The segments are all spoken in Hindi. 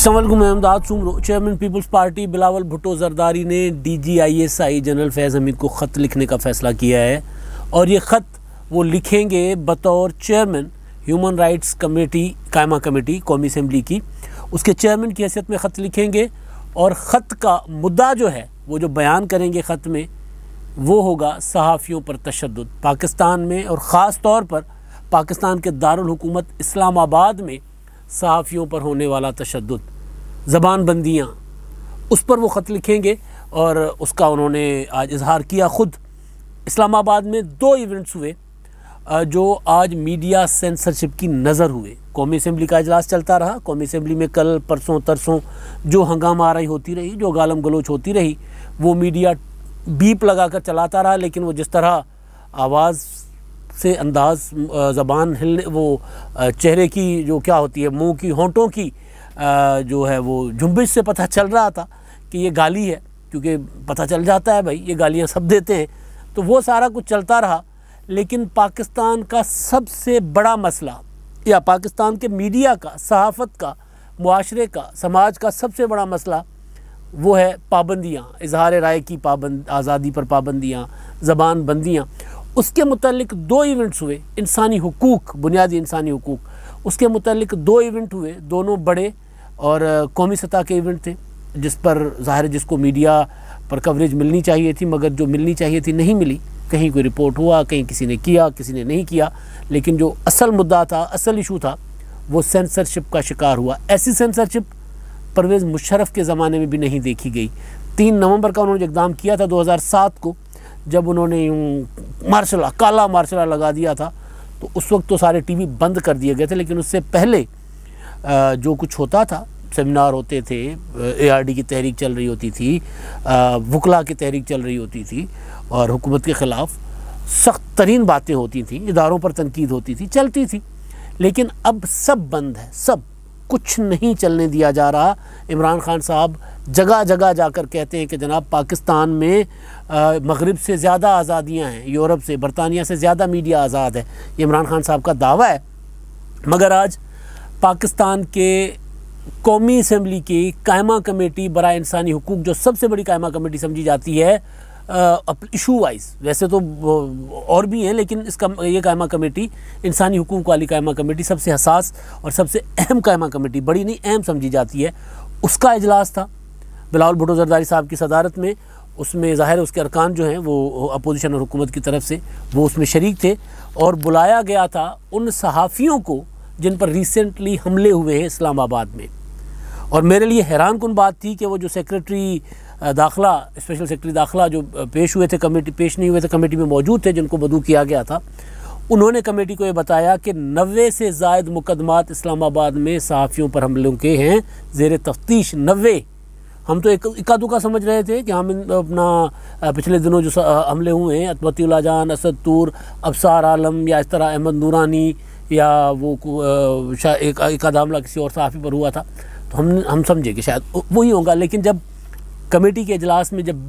अस्सलाम वालेकुम, मैं अहमदाद सुमरो। चेयरमैन पीपल्स पार्टी बिलावल भुट्टो जरदारी ने DGISI जनरल फैज़ हमीद को ख़त लिखने का फ़ैसला किया है और ये ख़त वो लिखेंगे बतौर चेयरमैन ह्यूमन राइट्स कमेटी कायमा कमेटी कौमी असम्बली की। उसके चेयरमैन की हैसियत में ख़त लिखेंगे और ख़त का मुद्दा जो है वो जो बयान करेंगे ख़त में वो होगा सहाफ़ियों पर तशद्दुद पाकिस्तान में, और ख़ास तौर पर पाकिस्तान के दारुल हुकूमत इस्लामाबाद में सहाफ़ियों पर होने वाला तशद्दुद, ज़बानबंदियाँ, उस पर वो ख़त लिखेंगे। और उसका उन्होंने आज इजहार किया ख़ुद। इस्लामाबाद में 2 इवेंट्स हुए जो आज मीडिया सेंसरशिप की नज़र हुए। कौमी असम्बली का इजलास चलता रहा। कौमी असम्बली में कल परसों तरसों जो हंगामा आराई होती रही, जो गालम गलोच होती रही, वो मीडिया बीप लगा कर चलाता रहा। लेकिन वो जिस तरह आवाज़ से अंदाज़, ज़बान हिलने, वो चेहरे की जो क्या होती है, मुंह की होंठों की जो है वो झुंबिश से पता चल रहा था कि ये गाली है, क्योंकि पता चल जाता है भाई ये गालियाँ सब देते हैं। तो वो सारा कुछ चलता रहा। लेकिन पाकिस्तान का सबसे बड़ा मसला, या पाकिस्तान के मीडिया का, सहाफ़त का, मुआशरे का, समाज का सबसे बड़ा मसला वो है पाबंदियाँ, इजहार राय की आज़ादी पर पाबंदियाँ, ज़बान बंदियाँ। उसके मुतालिक 2 इवेंट्स हुए। इंसानी हुकूक, बुनियादी इंसानी हुकूक, उसके मुतालिक 2 इवेंट हुए, दोनों बड़े और कौमी सतह के इवेंट थे, जिस पर ज़ाहिर है जिसको मीडिया पर कवरेज मिलनी चाहिए थी, मगर जो मिलनी चाहिए थी नहीं मिली। कहीं कोई रिपोर्ट हुआ, कहीं किसी ने किया, किसी ने नहीं किया। लेकिन जो असल मुद्दा था, असल इशू था, वो सेंसरशिप का शिकार हुआ। ऐसी सेंसरशिप परवेज़ मुशर्रफ के ज़माने में भी नहीं देखी गई। 3 नवंबर का उन्होंने इक़दाम किया था 2007 को, जब उन्होंने यूँ काला मार्शल लगा दिया था। तो उस वक्त तो सारे TV बंद कर दिए गए थे। लेकिन उससे पहले जो कुछ होता था, सेमिनार होते थे, ARD की तहरीक चल रही होती थी, वकला की तहरीक चल रही होती थी, और हुकूमत के ख़िलाफ़ सख्त तरीन बातें होती थी, इदारों पर तनकीद होती थी, चलती थी। लेकिन अब सब बंद है, सब कुछ नहीं चलने दिया जा रहा। इमरान खान साहब जगह जगह जाकर कहते हैं कि जनाब पाकिस्तान में मगरिब से ज़्यादा आज़ादियाँ हैं, यूरोप से, बरतानिया से ज़्यादा मीडिया आज़ाद है। ये इमरान खान साहब का दावा है। मगर आज पाकिस्तान के कौमी असम्बली की कायमा कमेटी बराए इंसानी हुकूक, जो सबसे बड़ी कायमा कमेटी समझी जाती है इशू वाइज, वैसे तो और भी हैं, लेकिन इसका ये कायमा कमेटी, इंसानी हुकूक वाली कायमा कमेटी, सबसे हसास और सबसे अहम कायमा कमेटी, बड़ी नहीं अहम समझी जाती है, उसका इजलास था बिलावल भुट्टो जरदारी साहब की सदारत में। उसमें ज़ाहिर है उसके अरकान जो हैं वो अपोजिशन और हुकूमत की तरफ से वो उसमें शरीक थे। और बुलाया गया था उन सहाफ़ियों को जिन पर रिसेंटली हमले हुए हैं इस्लामाबाद में। और मेरे लिए हैरान कुन बात थी कि वो जो सेक्रेटरी दाखिला, स्पेशल सेक्रेटरी दाखिला जो पेश हुए थे, कमेटी पेश नहीं हुए थे, कमेटी में मौजूद थे, जिनको बदू किया गया था, उन्होंने कमेटी को ये बताया कि 90 से ज़ायद मुकदमात इस्लामाबाद में सहाफ़ियों पर हमलों के हैं ज़ेर तफ्तीश। 90। हम तो इक्का दुक्का समझ रहे थे कि हम अपना पिछले दिनों जो हमले हुए हैं, अतमतीउल्लाह जान, असद तूर, अबसार आलम, या इस तरह अहमद नूरानी, या वो एक आधा हमला किसी और सहाफ़ी पर हुआ था, तो हम समझे कि शायद वही होगा। लेकिन जब कमेटी के इजलास में जब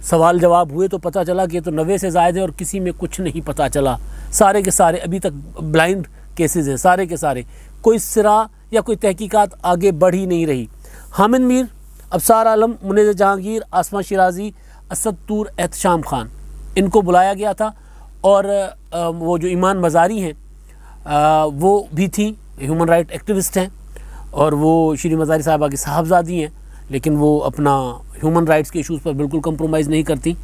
सवाल जवाब हुए तो पता चला कि तो 90 से ज़ायद है और किसी में कुछ नहीं पता चला। सारे के सारे अभी तक ब्लाइंड केसेस हैं, सारे के सारे। कोई सिरा या कोई तहकीकात आगे बढ़ ही नहीं रही। हामिद मीर, अबसार आलम, मुनीर जहांगीर, आसमा शिराजी, असद तूर, एहतशाम खान, इनको बुलाया गया था। और वो जो ईमान मज़ारी हैं वो भी थी, ह्यूमन राइट एक्टिविस्ट हैं, और वो श्री मज़ारी साहबा की साहबजादी हैं। लेकिन वो अपना ह्यूमन राइट्स के इशूज़ पर बिल्कुल कंप्रोमाइज़ नहीं करती,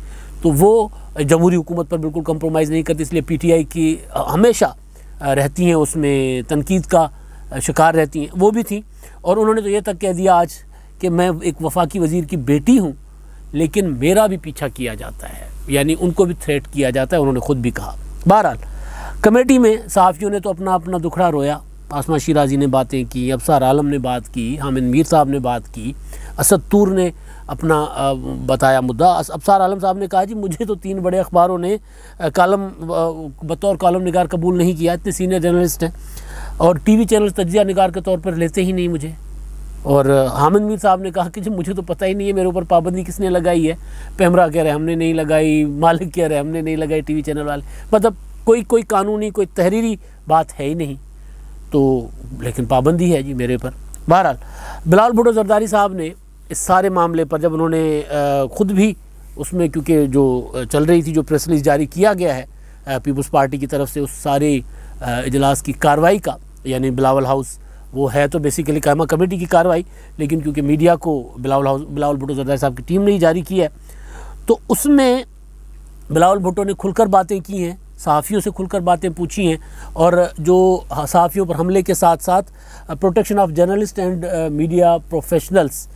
तो वो जमहूरी हुकूमत पर बिल्कुल कंप्रोमाइज़ नहीं करती। इसलिए PTI की हमेशा रहती हैं, उसमें तनकीद का शिकार रहती हैं, वो भी थी। और उन्होंने तो ये तक कह दिया आज कि मैं एक वफाकी वज़ीर की बेटी हूँ, लेकिन मेरा भी पीछा किया जाता है, यानी उनको भी थ्रेट किया जाता है, उन्होंने ख़ुद भी कहा। बहरहाल कमेटी में सहाफ़ियों ने तो अपना अपना दुखड़ा रोया। आसमा शिराजी ने बातें की, अबसार आलम ने बात की, हामिद मीर साहब ने बात की, असद तूर ने अपना बताया मुद्दा। अबसार आलम साहब ने कहा जी मुझे तो 3 बड़े अखबारों ने कॉलम बतौर कॉलम निगार कबूल नहीं किया, इतने सीनियर जर्नलिस्ट हैं, और TV चैनल तज्जिया निगार के तौर पर लेते ही नहीं मुझे। और हामिद मीर साहब ने कहा कि जी मुझे तो पता ही नहीं है मेरे ऊपर पाबंदी किसने लगाई है। पैमरा कह रहे हमने नहीं लगाई, मालिक कह रहे हमने नहीं लगाई, TV चैनल वाले, मतलब कोई कानूनी, कोई तहरीरी बात है ही नहीं। तो लेकिन पाबंदी है जी मेरे पर। बहरहाल बिलावल भुट्टो जरदारी साहब ने इस सारे मामले पर जब उन्होंने ख़ुद भी उसमें, क्योंकि जो चल रही थी, जो प्रेस रिलीज जारी किया गया है पीपल्स पार्टी की तरफ से उस सारे इजलास की कार्रवाई का, यानी बिलावल हाउस वो है तो बेसिकली कायमा कमेटी की कार्रवाई, लेकिन क्योंकि मीडिया को बिलावल भुट्टो जरदारी साहब की टीम ने ही जारी किया है, तो उसमें बिलावल भुट्टो ने खुलकर बातें की हैं, सहाफ़ियों से खुलकर बातें पूछी हैं, और जो सहाफ़ियों पर हमले के साथ साथ protection of journalist and media professionals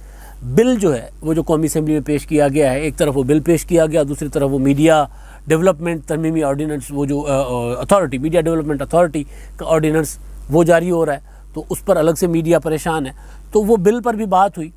bill जो है वो जो कौमी असेंबली में पेश किया गया है, एक तरफ वो बिल पेश किया गया, दूसरी तरफ वो मीडिया डेवलपमेंट तरमीमी ऑर्डिनेंस, वो जो अथॉरिटी मीडिया डेवलपमेंट अथॉरिटी का ऑर्डिनेंस वो जारी हो रहा है, तो उस पर अलग से मीडिया परेशान है। तो वो बिल पर भी बात हुई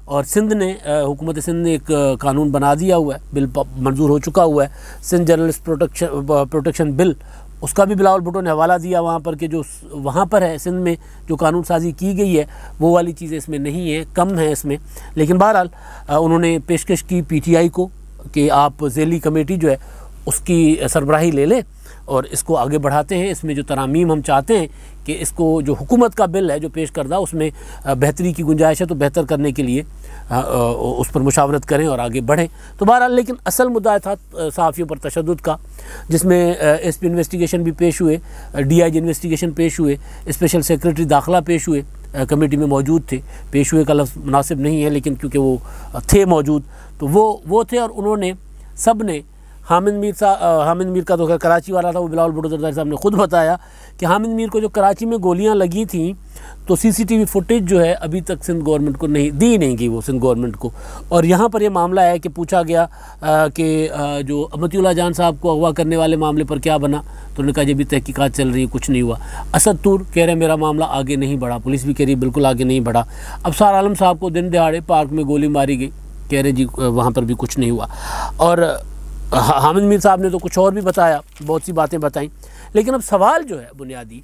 और सिंध ने हुकूमत सिंध ने एक कानून बना दिया हुआ है, बिल मंजूर हो चुका हुआ है, सिंध जर्नलिस्ट प्रोटेक्शन बिल, उसका भी बिलावल भुट्टो ने हवाला दिया वहाँ पर कि जो वहाँ पर है सिंध में जो कानून साजी की गई है वो वाली चीज़ें इसमें नहीं है, कम है इसमें। लेकिन बहरहाल उन्होंने पेशकश की PTI को कि आप ज़ैली कमेटी जो है उसकी सरबराही ले लें और इसको आगे बढ़ाते हैं, इसमें जो तरामीम हम चाहते हैं कि इसको जो हुकूमत का बिल है जो पेश करदा उसमें बेहतरी की गुंजाइश है, तो बेहतर करने के लिए उस पर मुशावरत करें और आगे बढ़ें। तो बहरहाल लेकिन असल मुद्दा था सहाफ़ियों पर तशद्दुद का, जिसमें SP इन्वेस्टिगेशन भी पेश हुए, DIG इन्वेस्टिगेशन पेश हुए, स्पेशल सेक्रेटरी दाखिला पेश हुए, कमेटी में मौजूद थे, पेश हुए का लफ्ज़ मुनासिब नहीं है लेकिन क्योंकि वो थे मौजूद तो वो थे, और उन्होंने सब ने हामिद मीर का तो खैर कराची वाला था, वो बिलावल भुट्टो जरदारी साहब ने खुद बताया कि हामिद मीर को जो कराची में गोलियां लगी थी तो CCTV फुटेज जो है अभी तक सिंध गवर्नमेंट को नहीं गई वो सिंध गवर्नमेंट को। और यहाँ पर ये मामला है कि पूछा गया कि जो अमतिउल्लाह जान साहब को अगवा करने वाले मामले पर क्या बना, तो उन्होंने कहा जब भी तहकीकात चल रही है, कुछ नहीं हुआ। असद तूर कह रहे मेरा मामला आगे नहीं बढ़ा, पुलिस भी कह रही बिल्कुल आगे नहीं बढ़ा। अबसार आलम साहब को दिन दिहाड़े पार्क में गोली मारी गई, कह रहे जी वहाँ पर भी कुछ नहीं हुआ। और हामिद मीर साहब ने तो कुछ और भी बताया, बहुत सी बातें बताई। लेकिन अब सवाल जो है बुनियादी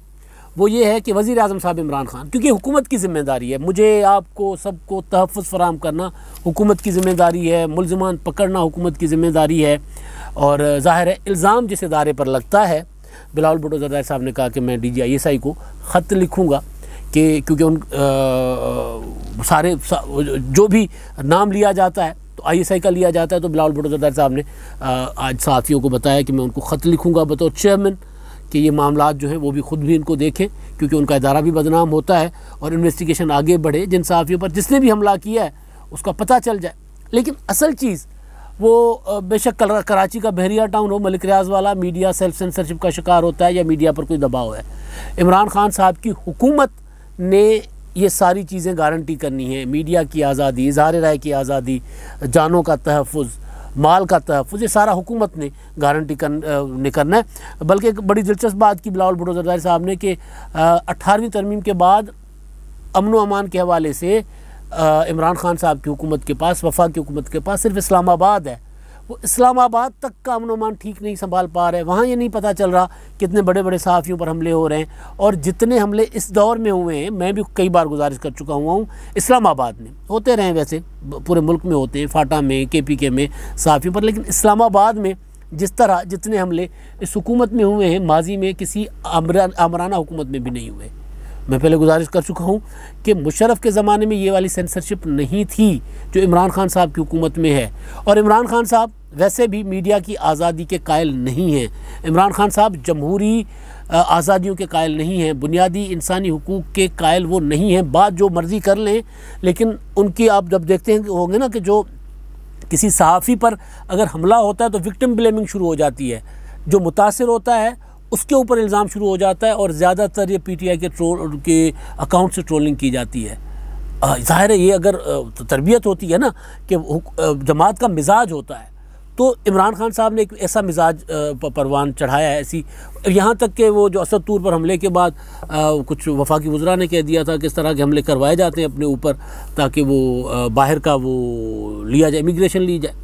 वो ये है कि वज़ीर आज़म साहब इमरान खान, क्योंकि हुकूमत की ज़िम्मेदारी है, मुझे आपको सबको तहफ़्फ़ुज़ फराहम करना हुकूमत की ज़िम्मेदारी है, मुल्ज़िमान पकड़ना हुकूमत की ज़िम्मेदारी है। और ज़ाहिर है इल्ज़ाम जिस इदारे पर लगता है, बिलावल भुट्टो जरदारी साहब ने कहा कि मैं DG ISI को ख़त लिखूँगा कि क्योंकि उन सारे जो भी नाम लिया जाता है तो ISI का लिया जाता है, तो बिलावल भुट्टो जरदारी साहब ने आज सहाफ़ियों को बताया कि मैं उनको ख़त लिखूँगा बतौर चेयरमैन कि ये मामला जो हैं वो भी ख़ुद भी इनको देखें, क्योंकि उनका इदारा भी बदनाम होता है और इन्वेस्टिगेशन आगे बढ़े, जिन सहाफ़ियों पर जिसने भी हमला किया है उसका पता चल जाए। लेकिन असल चीज़ वो बेशक कराची का बहरिया टाउन हो, मलिक रियाज़ वाला, मीडिया सेल्फ सेंसरशिप का शिकार होता है या मीडिया पर कोई दबाव है, इमरान खान साहब की हुकूमत ने ये सारी चीज़ें गारंटी करनी है, मीडिया की आज़ादी, इज़हार राय की आज़ादी, जानों का तहफ़्फ़ुज़, माल का तहफ़्फ़ुज़, ये सारा हुकूमत ने गारंटी करना है। बल्कि एक बड़ी दिलचस्प बात की बिलावल भुट्टो जरदारी साहब ने कि 18वीं तरमीम के बाद अमन व अमान के हवाले से इमरान खान साहब की हुकूमत के पास, वफाक की हुकूमत के पास सिर्फ इस्लामाबाद है, वो इस्लामाबाद तक का अमन अमान ठीक नहीं संभाल पा रहे। वहाँ ये नहीं पता चल रहा कितने बड़े बड़े सहाफ़ियों पर हमले हो रहे हैं, और जितने हमले इस दौर में हुए हैं, मैं भी कई बार गुजारिश कर चुका हुआ हूँ, इस्लामाबाद में होते रहे, वैसे पूरे मुल्क में होते हैं, फाटा में, KPK में सहाफ़ियों पर, लेकिन इस्लामाबाद में जिस तरह जितने हमले इस हुकूमत में हुए हैं, माजी में किसी आमराना हुकूमत में भी नहीं हुए। मैं पहले गुजारिश कर चुका हूँ कि मुशर्रफ के ज़माने में ये वाली सेंसरशिप नहीं थी जो इमरान खान साहब की हुकूमत में है। और इमरान खान साहब वैसे भी मीडिया की आज़ादी के कायल नहीं हैं, इमरान खान साहब जमहूरी आज़ादियों के कायल नहीं हैं, बुनियादी इंसानी हुकूक के कायल वो नहीं हैं। बात जो मर्ज़ी कर लें, लेकिन उनकी आप जब देखते हैं होंगे ना कि जो किसी सहाफ़ी पर अगर हमला होता है तो विक्टिम ब्लेमिंग शुरू हो जाती है, जो मुतासिर होता है उसके ऊपर इल्ज़ाम शुरू हो जाता है, और ज़्यादातर ये PTI के अकाउंट से ट्रोलिंग की जाती है। ज़ाहिर है ये अगर तरबियत होती है ना कि जमात का मिजाज होता है, तो इमरान खान साहब ने एक ऐसा मिजाज परवान चढ़ाया है, ऐसी यहाँ तक कि वो जो असद तूर पर हमले के बाद कुछ वफाकी वज़रा ने कह दिया था कि इस तरह के हमले करवाए जाते हैं अपने ऊपर ताकि वो बाहर का वो लिया जाए, इमिग्रेशन ली जाए।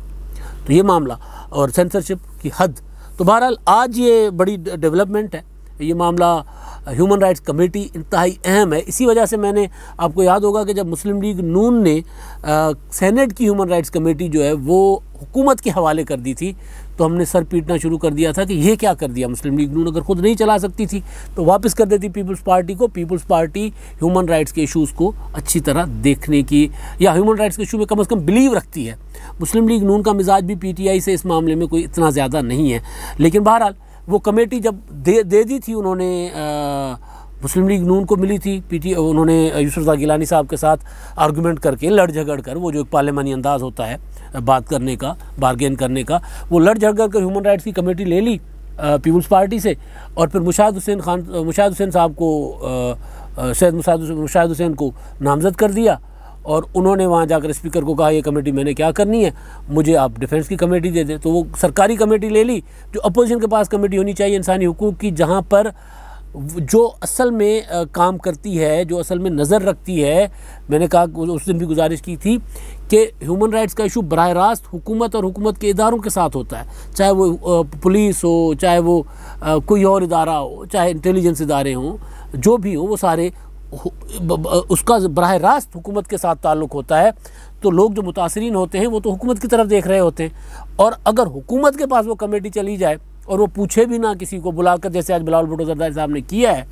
तो ये मामला और सेंसरशिप की हद, तो बहरहाल आज ये बड़ी डेवलपमेंट है, ये मामला ह्यूमन राइट्स कमेटी इंतहाई अहम है। इसी वजह से मैंने, आपको याद होगा कि जब मुस्लिम लीग नून ने सेनेट की ह्यूमन राइट्स कमेटी जो है वो हुकूमत के हवाले कर दी थी, तो हमने सर पीटना शुरू कर दिया था कि ये क्या कर दिया। मुस्लिम लीग नून अगर खुद नहीं चला सकती थी तो वापस कर देती पीपल्स पार्टी को। पीपल्स पार्टी ह्यूमन राइट्स के इशूज़ को अच्छी तरह देखने की, या ह्यूमन राइट्स के इशू में कम से कम बिलीव रखती है। मुस्लिम लीग नून का मिजाज भी पीटीआई से इस मामले में कोई इतना ज़्यादा नहीं है। लेकिन बहरहाल वो कमेटी जब दे दी थी उन्होंने, मुस्लिम लीग नून को मिली थी उन्होंने यूसुफ रज़ा गिलानी साहब के साथ आर्गूमेंट करके, लड़ झगड़ कर, वो जो एक पार्लियामानी अंदाज़ होता है बात करने का, बार्गेन करने का, वो लड़ झगड़ कर ह्यूमन राइट्स की कमेटी ले ली पीपल्स पार्टी से। और फिर मुशाहिद हुसैन साहब को, सैयद मुशाहिद हुसैन को नामज़द कर दिया। और उन्होंने वहाँ जाकर स्पीकर को कहा ये कमेटी मैंने क्या करनी है, मुझे आप डिफेंस की कमेटी दे दें। तो वो सरकारी कमेटी ले ली, जो अपोजिशन के पास कमेटी होनी चाहिए इंसानी हुकूक़ की, जहाँ पर जो असल में काम करती है, जो असल में नज़र रखती है। मैंने कहा, उस दिन भी गुजारिश की थी कि ह्यूमन राइट्स का इशू बराह रास्त हुकूमत और हुकूमत के इदारों के साथ होता है, चाहे वो पुलिस हो, चाहे वो कोई और इदारा हो, चाहे इंटेलिजेंस इदारे हों, जो भी हो, वो सारे उसका बराह रास्त हुकूमत के साथ ताल्लुक़ होता है। तो लोग जो मुतासरीन होते हैं वो तो हुकूमत की तरफ देख रहे होते हैं। और अगर हुकूमत के पास वो कमेटी चली जाए और वो पूछे भी ना किसी को बुलाकर, जैसे आज बिलावल भुट्टो ज़रदारी साहब ने किया है।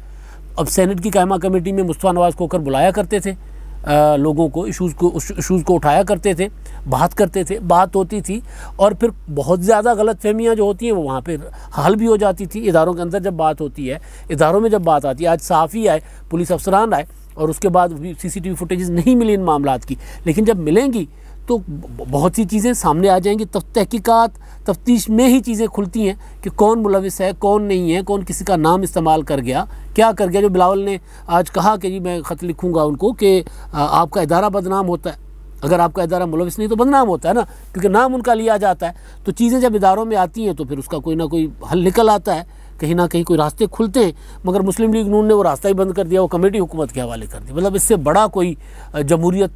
अब सेनेट की कायमा कमेटी में मुस्तफ़ा नवाज़ खोखर बुलाया करते थे लोगों को, इशूज़ को उठाया करते थे, बात करते थे, बात होती थी, और फिर बहुत ज़्यादा गलत फहमियाँ जो होती हैं वो वहाँ पे हल भी हो जाती थी। इदारों के अंदर जब बात होती है, इदारों में जब बात आती है, आज सहाफ़ी आए, पुलिस अफसरान आए, और उसके बाद भी CCTV फुटेजेस नहीं मिली इन मामलात की, लेकिन जब मिलेंगी तो बहुत सी चीज़ें सामने आ जाएंगी। तहकीकात, तफ्तीश में ही चीज़ें खुलती हैं कि कौन मुलविस है, कौन नहीं है, कौन किसी का नाम इस्तेमाल कर गया, क्या कर गया। जो बिलावल ने आज कहा कि जी मैं ख़त लिखूँगा उनको कि आपका इदारा बदनाम होता है, अगर आपका इदारा मुलविस नहीं तो बदनाम होता है ना, क्योंकि नाम उनका लिया जाता है। तो चीज़ें जब इदारों में आती हैं तो फिर उसका कोई ना कोई हल निकल आता है, कहीं ना कहीं कोई रास्ते खुलते हैं। मगर मुस्लिम लीग नून ने वो रास्ता ही बंद कर दिया, वो कमेटी हुकूमत के हवाले कर दी। मतलब इससे बड़ा कोई जमहूरियत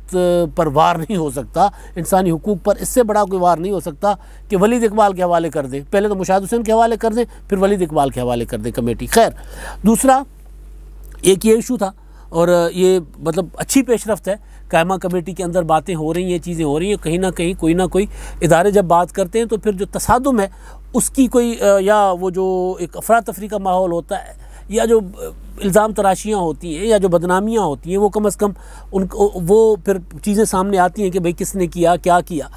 पर वार नहीं हो सकता, इंसानी हुकूक पर इससे बड़ा कोई वार नहीं हो सकता कि वलीद इकबाल के हवाले कर दें। पहले तो मुशाहिद हुसैन के हवाले कर दें, फिर वलीद इकबाल के हवाले कर दें कमेटी। खैर, दूसरा एक ये इशू था, और ये मतलब अच्छी पेशरफ्त है। कायमा कमेटी के अंदर बातें हो रही हैं, चीज़ें हो रही हैं, कहीं ना कोई इदारे जब बात करते हैं तो फिर जो तसादुम है उसकी कोई, या वो जो एक अफरा तफरी का माहौल होता है, या जो इल्ज़ाम तराशियाँ होती हैं, या जो बदनामियाँ होती हैं, वो कम अज़ कम उनको वो फिर चीज़ें सामने आती हैं कि भाई किसने किया, क्या किया।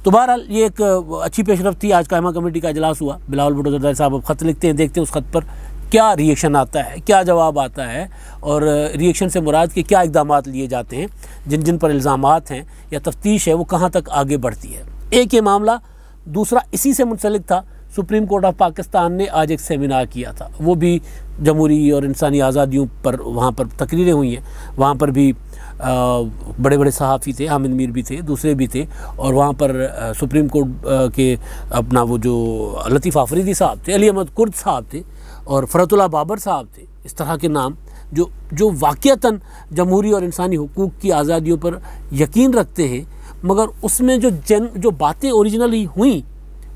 तो बहरहाल ये एक अच्छी पेशरफ्त थी। आज कायमा कमेटी का इजलास हुआ, बिलावल भुट्टो ज़रदारी साहब अब ख़त लिखते हैं, देखते हैं उस ख़त पर क्या रिएक्शन आता है, क्या जवाब आता है, और रिएक्शन से मुराद के क्या इक़दामात लिए जाते हैं, जिन जिन पर इल्ज़ामात हैं या तफ्तीश है वो कहाँ तक आगे बढ़ती है। एक ये मामला। दूसरा इसी से मुंसलिक था, सुप्रीम कोर्ट ऑफ पाकिस्तान ने आज एक सेमिनार किया था, वो भी जमहूरी और इंसानी आज़ादियों पर, वहाँ पर तकरीरें हुई हैं। वहाँ पर भी बड़े बड़े सहाफ़ी थे, हामिद मीर भी थे, दूसरे भी थे, और वहाँ पर सुप्रीम कोर्ट के अपना वो जो लतीफ़ आफरीदी साहब थे, अली अहमद कुर्द साहब थे, और फ़रतुल्लाह बाबर साहब थे। इस तरह के नाम जो वाक़ियतन जमहूरी और इंसानी हुकूक की आज़ादियों पर यकीन रखते हैं, मगर उसमें जो बातें ओरिजिनली हुई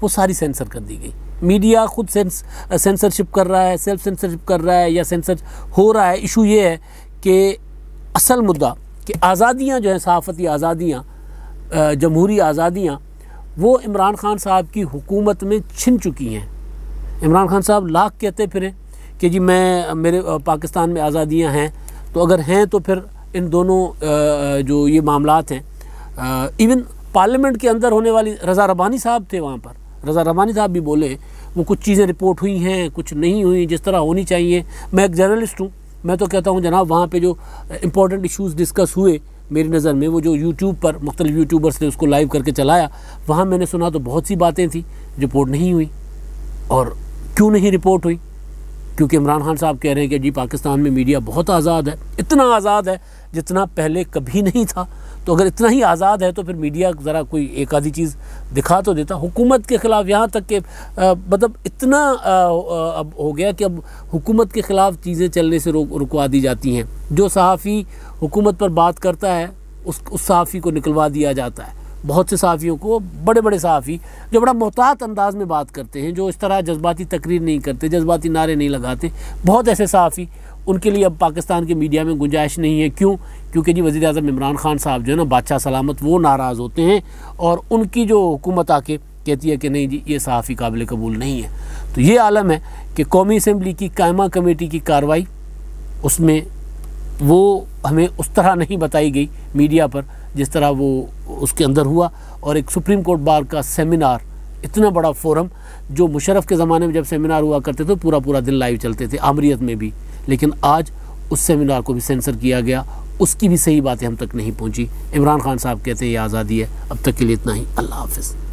वो सारी सेंसर कर दी गई। मीडिया खुद सेंसरशिप कर रहा है, सेल्फ सेंसरशिप कर रहा है, या सेंसर हो रहा है। इशू ये है कि असल मुद्दा कि आज़ादियाँ जो हैं, सहाफ़ती आज़ादियाँ, जमहूरी आज़ादियाँ, वो इमरान खान साहब की हुकूमत में छिन चुकी हैं। इमरान खान साहब लाख कहते फिरें कि जी मेरे पाकिस्तान में आज़ादियाँ हैं, तो अगर हैं तो फिर इन दोनों जो ये मामलात हैं, इवन पार्लियामेंट के अंदर होने वाली, रज़ा रब्बानी साहब थे वहाँ पर, रज़ा रब्बानी साहब भी बोले वो कुछ चीज़ें रिपोर्ट हुई हैं, कुछ नहीं हुई जिस तरह होनी चाहिए। मैं एक जर्नलिस्ट हूँ, मैं तो कहता हूँ जनाब वहाँ पे जो इम्पोर्टेंट इश्यूज़ डिस्कस हुए मेरी नज़र में, वो जो यूट्यूब पर मुख्तलिफ यूट्यूबर्स ने उसको लाइव करके चलाया, वहाँ मैंने सुना तो बहुत सी बातें थी रिपोर्ट नहीं हुई। और क्यों नहीं रिपोर्ट हुई? क्योंकि इमरान खान साहब कह रहे हैं कि जी पाकिस्तान में मीडिया बहुत आज़ाद है, इतना आज़ाद है जितना पहले कभी नहीं था। तो अगर इतना ही आज़ाद है तो फिर मीडिया ज़रा कोई एक आधी चीज़ दिखा तो देता। हुकूमत के ख़िलाफ़ यहाँ तक कि मतलब इतना अब हो गया कि अब हुकूमत के ख़िलाफ़ चीज़ें चलने से रुकवा दी जाती हैं। जो सहाफ़ी हुकूमत पर बात करता है उस सहाफ़ी को निकलवा दिया जाता है। बहुत से सहाफ़ियों को, बड़े बड़े सहाफ़ी जो बड़ा मोहतात अंदाज़ में बात करते हैं, जो इस तरह जज्बाती तकरीर नहीं करते, जज्बाती नारे नहीं लगाते, बहुत ऐसे सहाफ़ी उनके लिए अब पाकिस्तान के मीडिया में गुंजाइश नहीं है। क्यों? क्योंकि जी वज़ीर आज़म इमरान खान साहब जो है ना, बादशाह सलामत, वो नाराज़ होते हैं और उनकी जो हुकूमत आके कहती है कि नहीं जी ये सहाफ़ी काबिल कबूल नहीं है। तो ये आलम है कि कौमी असम्बली की कायमा कमेटी की कार्रवाई, उसमें वो हमें उस तरह नहीं बताई गई मीडिया पर जिस तरह वो उसके अंदर हुआ। और एक सुप्रीम कोर्ट बार का सेमिनार, इतना बड़ा फोरम, जो मुशर्रफ के ज़माने में जब सेमिनार हुआ करते थे पूरा पूरा दिन लाइव चलते थे, आमरीत में भी, लेकिन आज उस सेमिनार को भी सेंसर किया गया, उसकी भी सही बातें हम तक नहीं पहुंची। इमरान खान साहब कहते हैं ये आज़ादी है। अब तक के लिए इतना ही। अल्लाह हाफ़िज़।